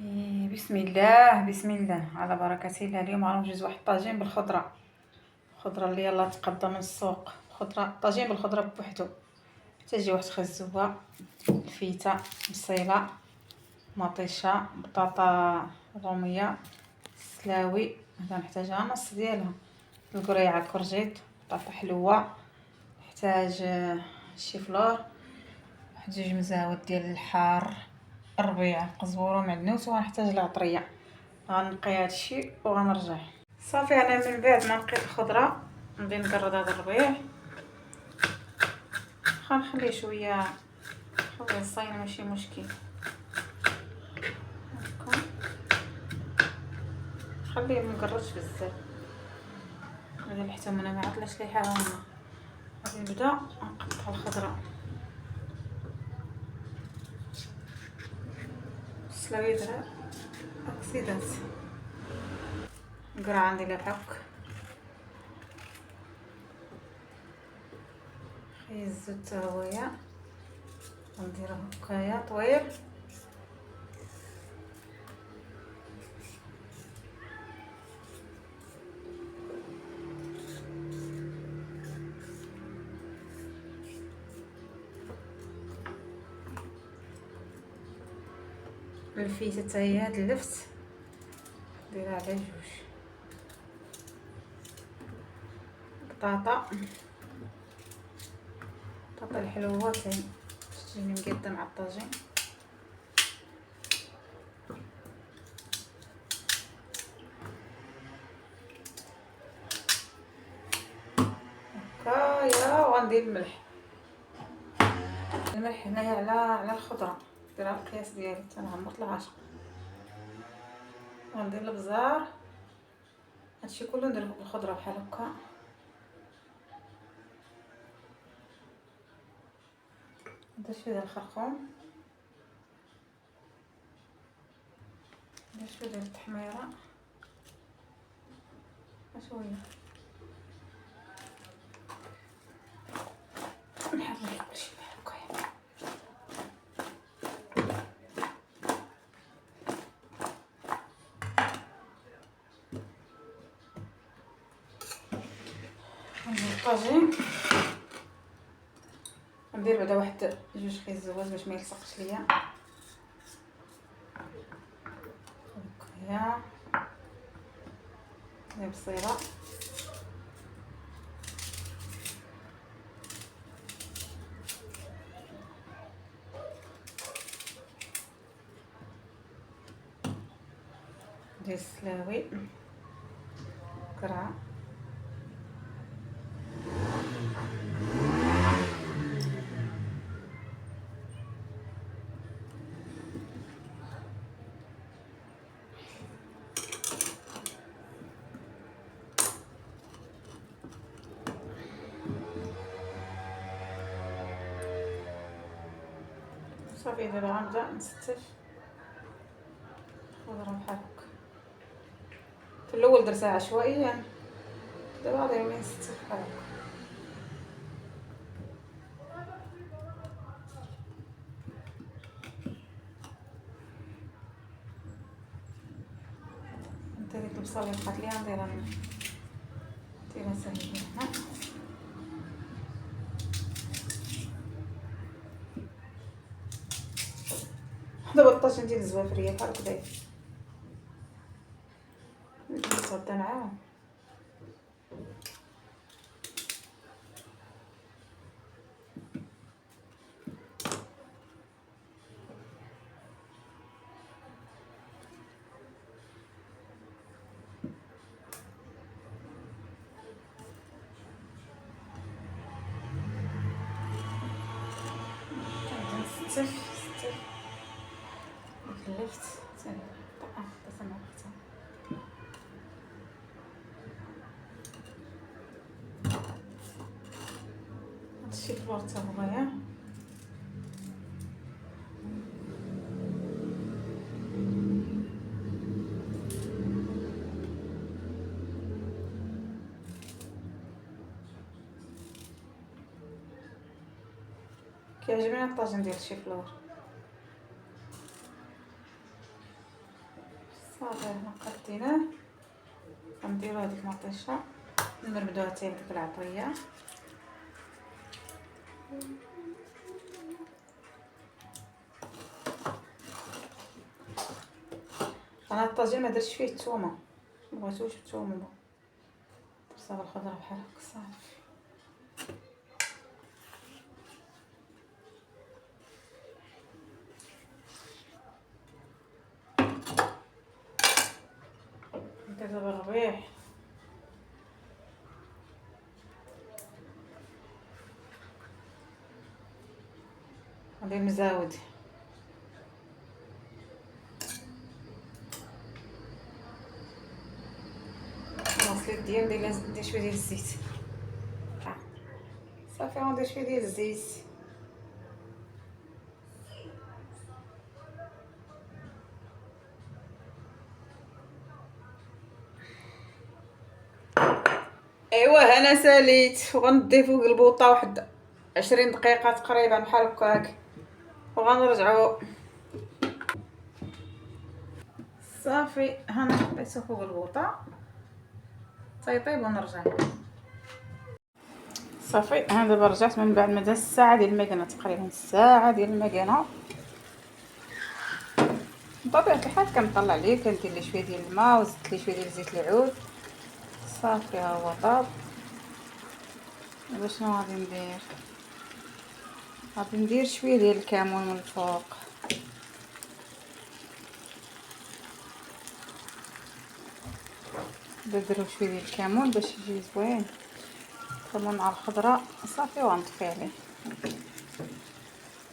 بسم الله بسم الله على بركة الله. اليوم غنوجد واحد الطاجين بالخضره، الخضره اللي يلا تقدم من السوق. خضره طاجين بالخضره بوحدو، تجي واحد خزوه، الفيته، بصيله، مطيشه، بطاطا روميه، سلاوي هذا نحتاجها نص ديالها، القريعه، كرجيط، بطاطا حلوه، نحتاج شي فلور، واحد جوج مزاود ديال الحار، الربيع، قزبور ومعدنوس، وغنحتاج العطريه. غنقي هادشي وغنرجع. صافي انا من بعد ما نقيت الخضره نبدا نقرد هذا الربيع، غنخليه شويه صاينه ماشي مشكل هكا، خليه مقرطش بزاف هذا حتى انا ما عطلش لي حاجه. غادي نبدا نقطع الخضره، السلاوي درا اكسيدات، القرعه نديرها بحك، خي الزيت تا هويا غنديرو هكايا طويل، الفيته حتى هي هاد اللفت ديرها على جوج، بطاطا الحلوه تاني تجيني مقاده مع الطاجين، هكايا. وغندير الملح هنايا على الخضره، ديرها القياس ديالي حتى نعمر العشق. غندير البزار، هادشي كله نديرو بالخضره بحال هكا، ندير شويه ديال الخرقوم، ندير شويه ديال التحميره، شويه نحرك كلشي بحال هكايا. غندير الطاجين، ندير بعدا واحد جوج خيزوات باش ما يلصقش ليا هكايا، ندير بصيله، ندير السلاوي، قرعه، صافي. دابا غنبدا نستف الخضره بحال هكا. في الاول درتها عشوائيا، دابا غادي نولي نستف بحال هكا. ندير ديك البصله اللي بقات ليا نديرها ساهله هنا. دابا الطاجين ديال الزوافريه بحال هكا نتغدى معاهم. ستف كلفت ثاني حتى هادشي فلور تا هويا. كيعجبني الطاجين ديال الشيفلور. صافي هنا قديناه. غنديرو هاديك المطيشه نرمدوها حتى ديك العطريه. انا الطاجين ما درتش فيه الثومه، مبغيتوش الثومه، بصل الخضره بحال هكا صافي. ندير دابا الربيع، غادي مزاود العصير ديال ندير شويه ديال الزيت صافي. غندير شويه ديال الزيت ايوا انا ساليت، وغندي فوق البوطه واحد 20 دقيقه تقريبا بحال هكاك، وغنرجعو صافي. هنا حطيته فوق البوطه تيطيب ونرجع صافي. انا دابا رجعت من بعد ما داز الساعه ديال المكانه، تقريبا الساعه ديال المكانه. بطبيعه الحال كنطلع ليه، كندير ليه شويه ديال الماء وزدت ليه شويه ديال زيت العود صافي. ها هو طاب. دابا شنو غادي ندير؟ غادي ندير شويه ديال الكمون من الفوق، نديرو شويه ديال الكمون باش يجي زوين، كمون مع الخضره صافي. وغنطفي عليه.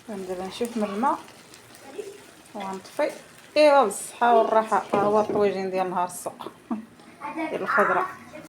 دابا نشوف من الماء وغنطفي. ايوا بالصحه والراحه. ها هو الطويجين ديال نهار السوق ديال الخضره.